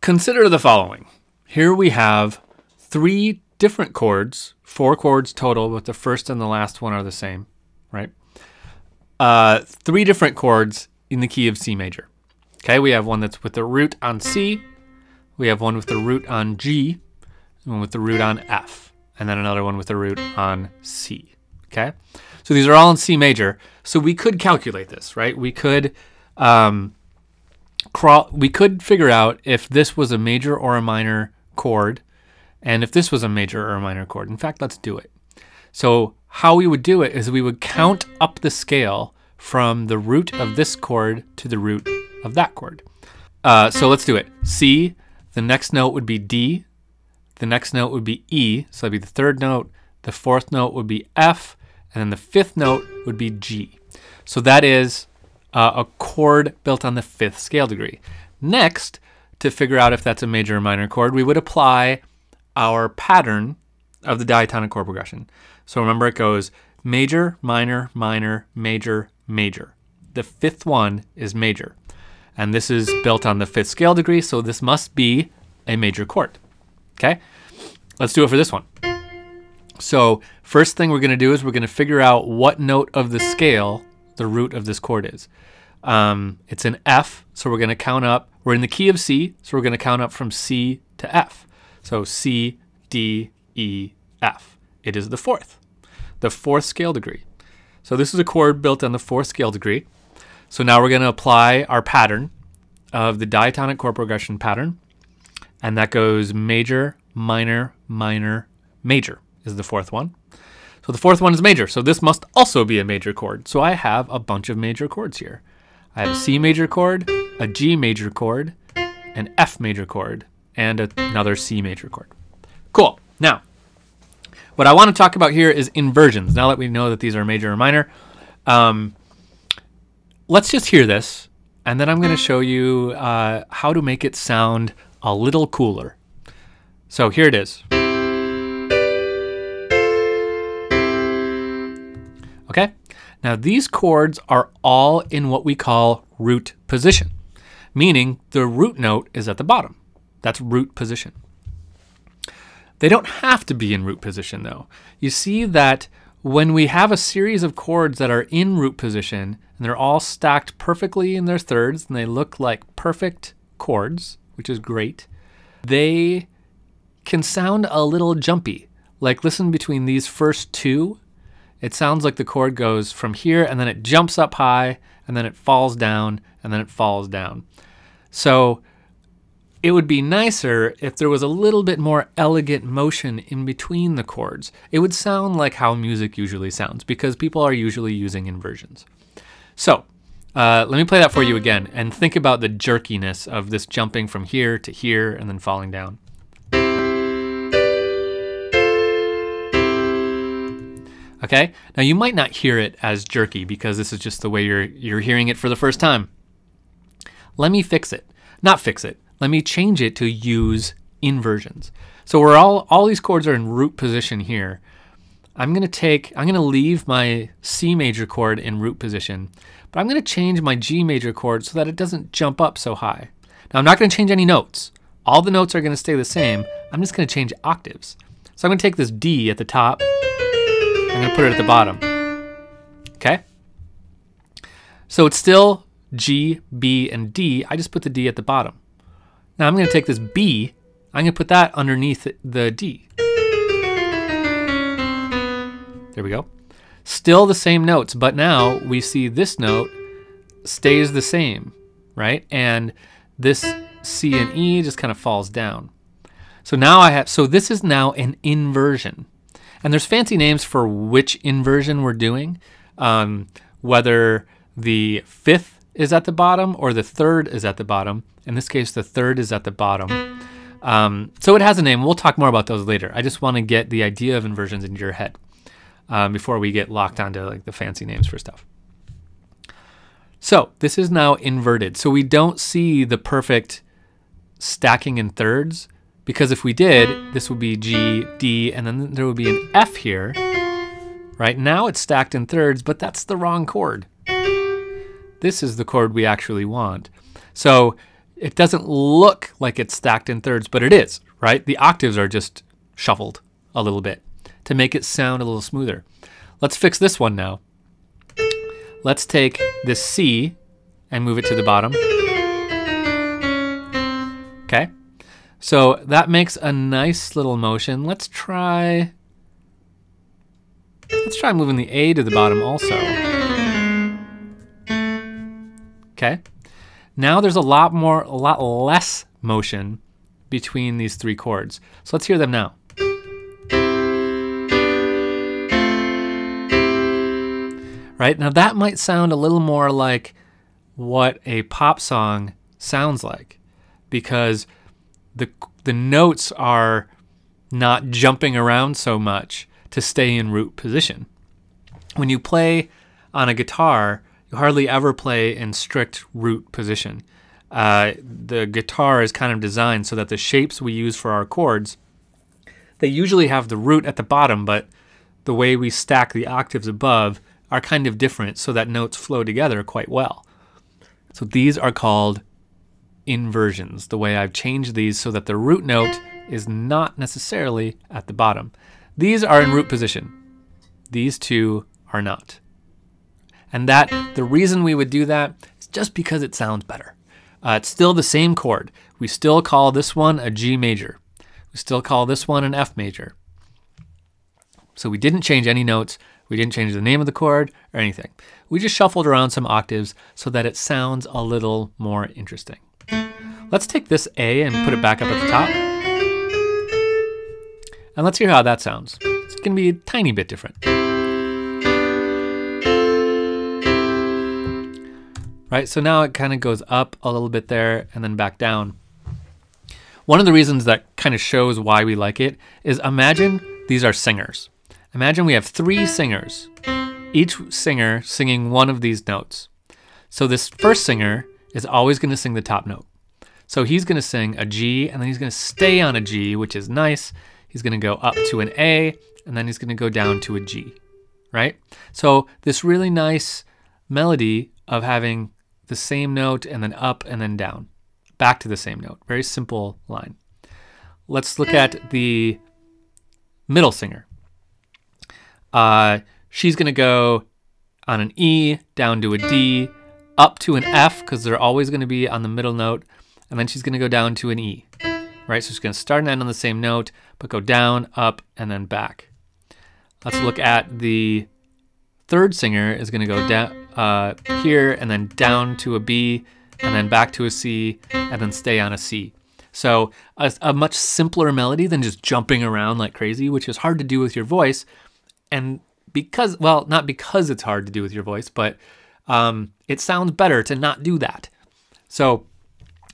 Consider the following. Here we have 3 different chords, 4 chords total, but the first and the last one are the same, right? 3 different chords in the key of C major. Okay, we have one that's with the root on C, we have one with the root on G, one with the root on F, and then another one with the root on C. Okay, so these are all in C major. So we could calculate this, right? We could figure out if this was a major or a minor chord, and if this was a major or a minor chord. In fact, let's do it. So how we would do it is we would count up the scale from the root of this chord to the root of that chord. So let's do it. C, the next note would be D, the next note would be E, so that'd be the 3rd note, the 4th note would be F, and then the 5th note would be G. So that is a chord built on the 5th scale degree. Next, to figure out if that's a major or minor chord, we would apply our pattern of the diatonic chord progression. So remember, it goes major, minor, minor, major, major. The 5th one is major. And this is built on the 5th scale degree, so this must be a major chord. Okay, let's do it for this one. So first thing we're going to do is we're going to figure out what note of the scale the root of this chord is. It's an F, so we're going to count up. We're in the key of C, so we're going to count up from C to F. So C, D, E, F. It is the 4th scale degree. So this is a chord built on the 4th scale degree. So now we're going to apply our pattern of the diatonic chord progression pattern. And that goes major, minor, minor, major is the 4th one. So the 4th one is major. So this must also be a major chord. So I have a bunch of major chords here. I have a C major chord, a G major chord, an F major chord, and another C major chord. Cool. Now, what I want to talk about here is inversions. Now that we know that these are major or minor, let's just hear this, and then I'm going to show you how to make it sound a little cooler. So here it is. Okay, now these chords are all in what we call root position, meaning the root note is at the bottom. That's root position. They don't have to be in root position though. You see that when we have a series of chords that are in root position and they're all stacked perfectly in their thirds and they look like perfect chords, which is great, they can sound a little jumpy. Like listen between these first 2, it sounds like the chord goes from here and then it jumps up high and then it falls down and then it falls down. So it would be nicer if there was a little bit more elegant motion in between the chords. It would sound like how music usually sounds because people are usually using inversions. So let me play that for you again and think about the jerkiness of this jumping from here to here and then falling down. Okay, now you might not hear it as jerky because this is just the way you're hearing it for the first time. Let me fix it. Not fix it. Let me change it to use inversions. So we're all these chords are in root position here. I'm gonna leave my C major chord in root position, but I'm gonna change my G major chord so that it doesn't jump up so high. Now I'm not gonna change any notes. All the notes are gonna stay the same. I'm just gonna change octaves. So I'm gonna take this D at the top, I'm gonna put it at the bottom, okay? So it's still G, B, and D. I just put the D at the bottom. Now I'm gonna take this B, I'm gonna put that underneath the D. There we go. Still the same notes, but now we see this note stays the same, right? And this C and E just kind of falls down. So now so this is now an inversion. And there's fancy names for which inversion we're doing, whether the 5th is at the bottom or the 3rd is at the bottom. In this case, the 3rd is at the bottom. So it has a name. We'll talk more about those later. I just want to get the idea of inversions into your head before we get locked onto like the fancy names for stuff. So this is now inverted. So we don't see the perfect stacking in thirds, because if we did, this would be G, D, and then there would be an F here. Right now it's stacked in thirds, but that's the wrong chord. This is the chord we actually want. So it doesn't look like it's stacked in thirds, but it is, right? The octaves are just shuffled a little bit to make it sound a little smoother. Let's fix this one now. Let's take this C and move it to the bottom. Okay, so that makes a nice little motion. Let's try moving the A to the bottom also. Okay, now there's a lot less motion between these three chords. So let's hear them now. Right, now that might sound a little more like what a pop song sounds like, because the notes are not jumping around so much to stay in root position. When you play on a guitar, you hardly ever play in strict root position. The guitar is kind of designed so that the shapes we use for our chords, they usually have the root at the bottom, but the way we stack the octaves above are kind of different so that notes flow together quite well. So these are called inversions, the way I've changed these so that the root note is not necessarily at the bottom. These are in root position. These two are not. And that the reason we would do that is just because it sounds better. It's still the same chord. We still call this one a G major. We still call this one an F major. So we didn't change any notes. We didn't change the name of the chord or anything. We just shuffled around some octaves so that it sounds a little more interesting. Let's take this A and put it back up at the top. And let's hear how that sounds. It's going to be a tiny bit different. Right, so now it kind of goes up a little bit there and then back down. One of the reasons that kind of shows why we like it is imagine these are singers. Imagine we have three singers, each singer singing one of these notes. So this first singer is always going to sing the top note. So he's going to sing a G, and then he's going to stay on a G, which is nice. He's going to go up to an A, and then he's going to go down to a G, right? So this really nice melody of having the same note and then up and then down, back to the same note. Very simple line. Let's look at the middle singer. She's going to go on an E, down to a D, up to an F, because they're always going to be on the middle note, and then she's going to go down to an E, right? So she's going to start and end on the same note, but go down, up, and then back. Let's look at the third singer is going to go down here, and then down to a B, and then back to a C, and then stay on a C. So a much simpler melody than just jumping around like crazy, which is hard to do with your voice. And because, well, not because it's hard to do with your voice, but it sounds better to not do that. So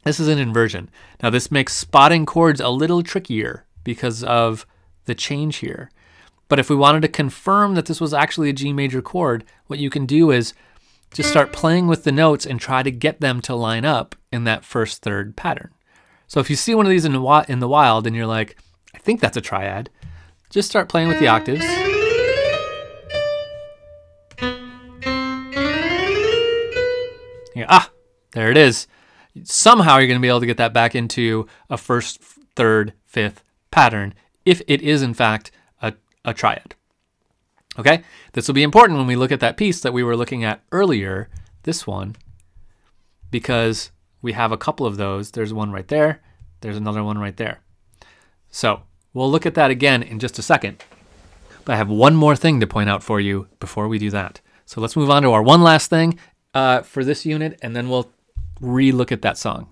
this is an inversion. Now this makes spotting chords a little trickier because of the change here. But if we wanted to confirm that this was actually a G major chord, what you can do is just start playing with the notes and try to get them to line up in that first third pattern. So if you see one of these in the wild and you're like, I think that's a triad, just start playing with the octaves. There it is. Somehow you're going to be able to get that back into a first, third, fifth pattern if it is in fact a triad. Okay, this will be important when we look at that piece that we were looking at earlier, this one, because we have a couple of those. There's one right there. There's another one right there. So we'll look at that again in just a second. But I have one more thing to point out for you before we do that. So let's move on to our one last thing for this unit, and then we'll re-look at that song.